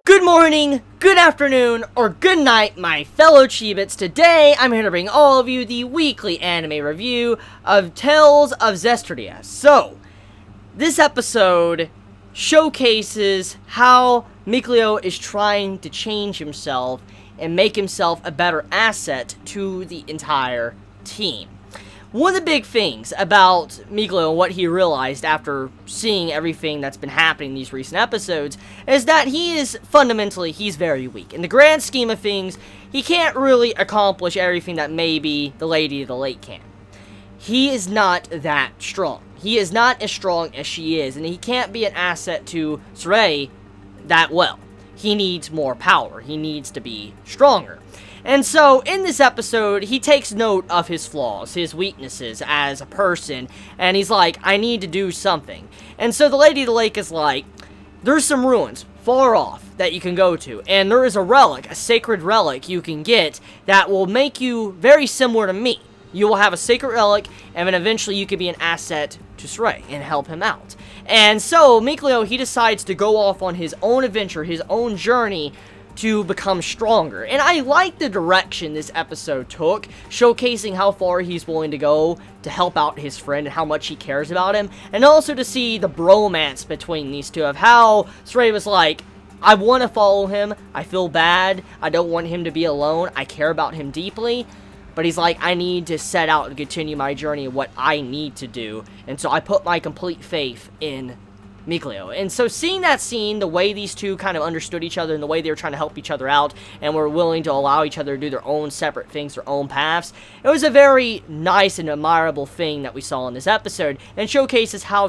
Good morning, good afternoon, or good night, my fellow Chibits. Today, I'm here to bring all of you the weekly anime review of Tales of Zestiria. So, this episode showcases how Mikleo is trying to change himself and make himself a better asset to the entire team. One of the big things about Mikleo and what he realized after seeing everything that's been happening in these recent episodes is that he's very weak. In the grand scheme of things, he can't really accomplish everything that maybe the Lady of the Lake can. He is not that strong. He is not as strong as she is, and he can't be an asset to Zestiria that well. He needs more power. He needs to be stronger. And so, in this episode, he takes note of his flaws, his weaknesses as a person, and he's like, I need to do something. And so the Lady of the Lake is like, there's some ruins far off that you can go to, and there is a relic, a sacred relic you can get that will make you very similar to me. You will have a sacred relic, and then eventually you can be an asset to Zestiria and help him out. And so, Mikleo, he decides to go off on his own adventure, his own journey, to become stronger. And I like the direction this episode took, showcasing how far he's willing to go to help out his friend and how much he cares about him, and also to see the bromance between these two, of how Zestiria was like, I want to follow him, I feel bad, I don't want him to be alone, I care about him deeply, but he's like, I need to set out and continue my journey of what I need to do, and so I put my complete faith in Mikleo. And so seeing that scene, the way these two kind of understood each other and the way they were trying to help each other out and were willing to allow each other to do their own separate things, their own paths, it was a very nice and admirable thing that we saw in this episode, and showcases how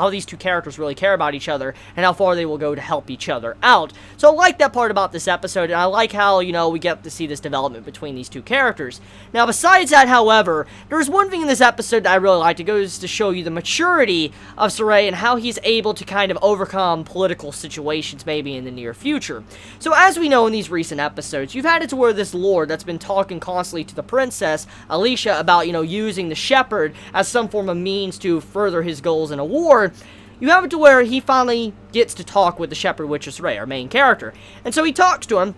these two characters really care about each other and how far they will go to help each other out. So I like that part about this episode, and I like how, we get to see this development between these two characters. Now, besides that, however, there's one thing in this episode that I really liked. It goes to show you the maturity of Zestiria and how he's able to kind of overcome political situations maybe in the near future. So as we know in these recent episodes, you've had it to where this lord that's been talking constantly to the princess, Alicia, about, using the shepherd as some form of means to further his goals in a war, you have it to where he finally gets to talk with the shepherd, which is Zestiria, our main character. And so he talks to him,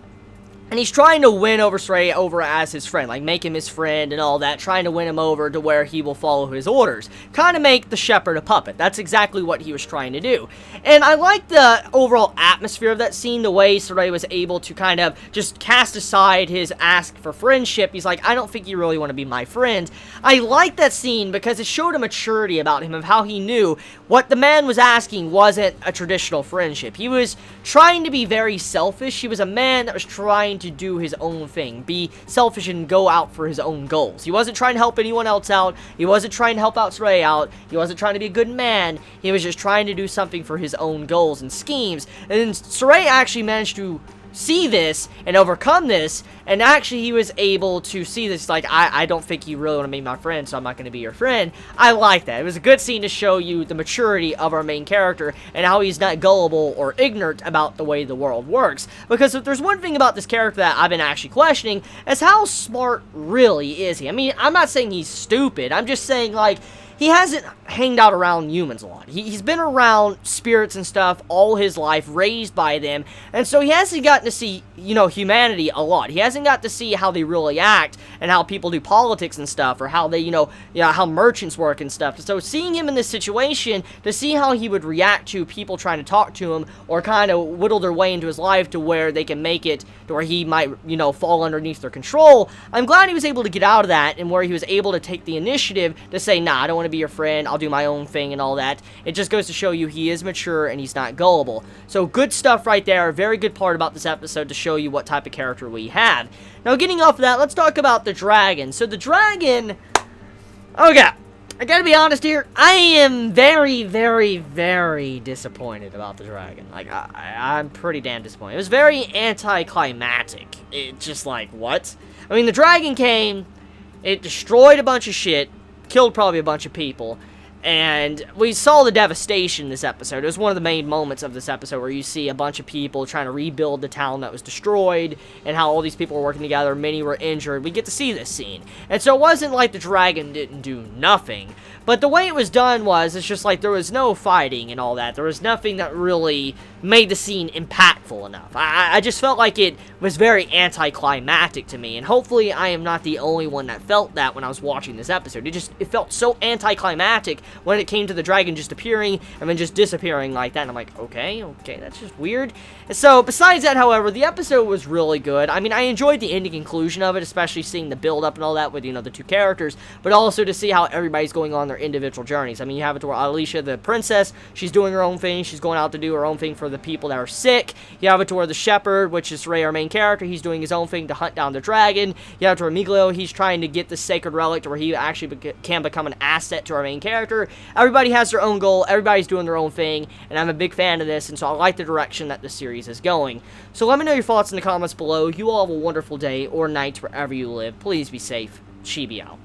and he's trying to win over Zestiria over as his friend, like make him his friend and all that, trying to win him over to where he will follow his orders. Kind of make the shepherd a puppet. That's exactly what he was trying to do. And I like the overall atmosphere of that scene, the way Zestiria was able to kind of just cast aside his ask for friendship. He's like, I don't think you really want to be my friend. I like that scene because it showed a maturity about him of how he knew what the man was asking wasn't a traditional friendship. He was trying to be very selfish. He was a man that was trying to do his own thing, be selfish and go out for his own goals. He wasn't trying to help anyone else out. He wasn't trying to help out Zestiria out. He wasn't trying to be a good man. He was just trying to do something for his own goals and schemes. And Zestiria actually managed to see this and overcome this, and actually he was able to see this, like, I don't think you really want to be my friend, so I'm not going to be your friend. I like that. It was a good scene to show you the maturity of our main character and how he's not gullible or ignorant about the way the world works. Because if there's one thing about this character that I've been actually questioning, is how smart really is he? I mean, I'm not saying he's stupid. I'm just saying, like, he hasn't hanged out around humans a lot. He's been around spirits and stuff all his life, raised by them, and so he hasn't gotten to see, humanity a lot. He hasn't got to see how they really act and how people do politics and stuff, or how they, how merchants work and stuff. So seeing him in this situation, to see how he would react to people trying to talk to him, or kind of whittle their way into his life to where they can make it to where he might, fall underneath their control, I'm glad he was able to get out of that, and where he was able to take the initiative to say, nah, I don't want to be your friend, I'll do my own thing and all that. It just goes to show you he is mature and he's not gullible. So good stuff right there. A very good part about this episode to show you what type of character we have. Now getting off of that, let's talk about the dragon. So the dragon, okay, I gotta be honest here, I am very, very, very disappointed about the dragon. Like, I'm pretty damn disappointed. It was very anticlimactic. It just like, what? I mean, the dragon came, it destroyed a bunch of shit, killed probably a bunch of people, And we saw the devastation in this episode. It was one of the main moments of this episode where you see a bunch of people trying to rebuild the town that was destroyed, and how all these people were working together, many were injured. We get to see this scene. And so it wasn't like the dragon didn't do nothing, but the way it was done was, it's just like there was no fighting and all that. There was nothing that really made the scene impactful enough. I just felt like it was very anticlimactic to me, and hopefully I am not the only one that felt that when I was watching this episode. It felt so anticlimactic when it came to the dragon just appearing and then just disappearing like that, and I'm like, okay, that's just weird. And so, besides that, however, the episode was really good. I mean, I enjoyed the ending conclusion of it, especially seeing the build-up and all that with, the two characters, but also to see how everybody's going on their individual journeys. I mean, you have it to where Alicia, the princess, she's doing her own thing, she's going out to do her own thing for the people that are sick. You have it to where the shepherd, which is Ray, our main character, he's doing his own thing to hunt down the dragon. You have it to where Miglio, he's trying to get the sacred relic to where he actually can become an asset to our main character. Everybody has their own goal, everybody's doing their own thing, and I'm a big fan of this, and so I like the direction that the series is going. So let me know your thoughts in the comments below. You all have a wonderful day or night wherever you live. Please be safe. Chibi out.